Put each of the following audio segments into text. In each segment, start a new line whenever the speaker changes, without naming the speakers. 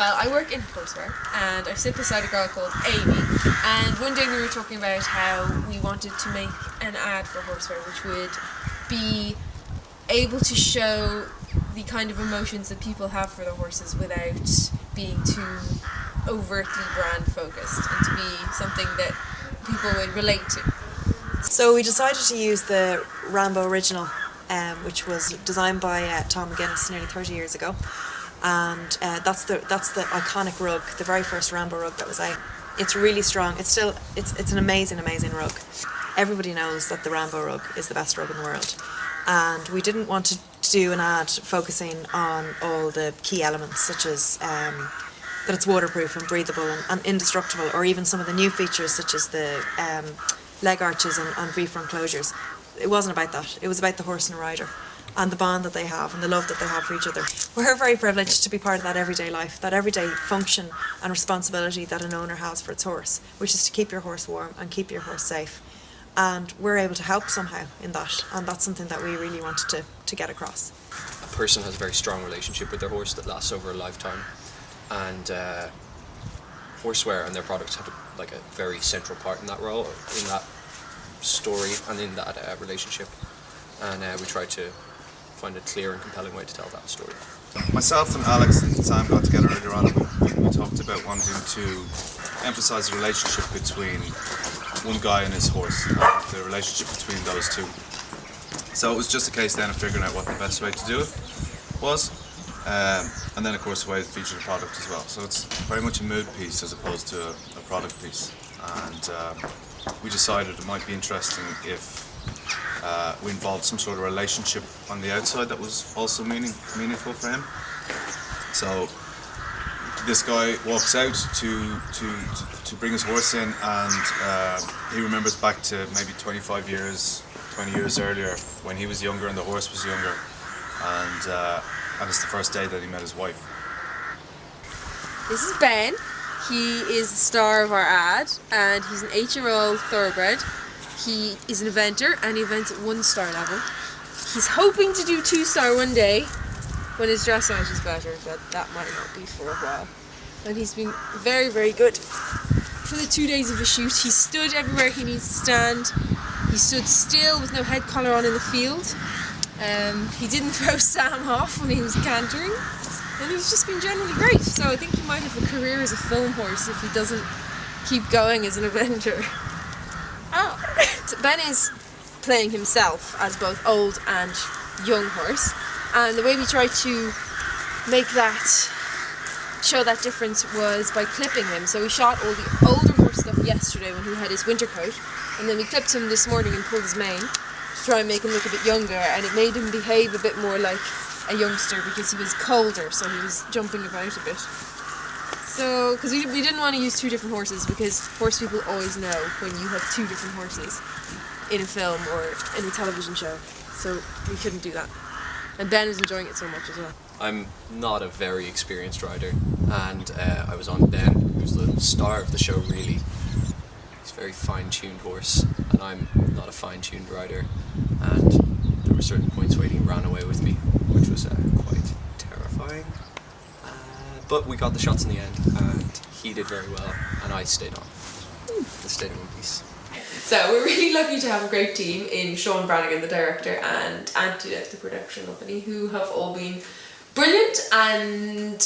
Well, I work in Horseware and I sit beside a girl called Amy, and one day we were talking about how we wanted to make an ad for Horseware which would be able to show the kind of emotions that people have for the horses without being too overtly brand focused, and to be something that people would relate to.
So we decided to use the Rambo original, which was designed by Tom McGuinness nearly 30 years ago. And that's the iconic rug, the very first Rambo rug that was out. It's really strong. It's an amazing rug. Everybody knows that the Rambo rug is the best rug in the world, and we didn't want to do an ad focusing on all the key elements, such as that it's waterproof and breathable and indestructible, or even some of the new features such as the leg arches and V-front closures. It wasn't about that. It was about the horse and rider, and the bond that they have and the love that they have for each other. We're very privileged to be part of that everyday life, that everyday function and responsibility that an owner has for its horse, which is to keep your horse warm and keep your horse safe. And we're able to help somehow in that, and that's something that we really wanted to get across.
A person has a very strong relationship with their horse that lasts over a lifetime, and Horseware and their products have a very central part in that role, in that story and in that relationship, and we try to find a clear and compelling way to tell that story.
Myself and Alex and Sam got together earlier on, and we talked about wanting to emphasise the relationship between one guy and his horse, and the relationship between those two. So it was just a case then of figuring out what the best way to do it was, and then of course the way to feature the product as well. So it's very much a mood piece as opposed to a product piece, and we decided it might be interesting if we involved some sort of relationship on the outside that was also meaningful for him. So this guy walks out to bring his horse in, and he remembers back to maybe 20 years earlier when he was younger and the horse was younger, and it's the first day that he met his wife.
This is Ben. He is the star of our ad, and he's an 8-year-old thoroughbred. He is an eventer, and he events at 1-star level. He's hoping to do 2-star one day when his dressage is better, but that might not be for a while. And he's been very good. For the 2 days of the shoot, he stood everywhere he needs to stand. He stood still with no head collar on in the field. He didn't throw Sam off when he was cantering, and he's just been generally great. So I think he might have a career as a film horse if he doesn't keep going as an eventer. So Ben is playing himself as both old and young horse, and the way we tried to make that show that difference was by clipping him. So we shot all the older horse stuff yesterday when he had his winter coat, and then we clipped him this morning and pulled his mane to try and make him look a bit younger, and it made him behave a bit more like a youngster because he was colder, so he was jumping about a bit. So, because we didn't want to use 2 different horses, because horse people always know when you have 2 different horses in a film or in a television show, so we couldn't do that. And Ben was enjoying it so much as well.
I'm not a very experienced rider, and I was on Ben, who's the star of the show really. He's a very fine-tuned horse, and I'm not a fine-tuned rider, and there were certain points where he ran away with me, which was quite terrifying. But we got the shots in the end, and he did very well, and I stayed on. I stayed in one piece.
So we're really lucky to have a great team in Sean Brannigan, the director, and Antoinette, the production company, who have all been brilliant and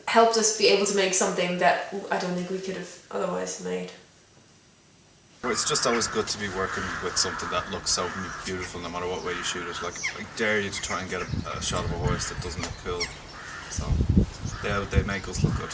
helped us be able to make something that I don't think we could have otherwise made.
It's just always good to be working with something that looks so beautiful no matter what way you shoot it. Like, I dare you to try and get a shot of a horse that doesn't look cool. So they make us look good.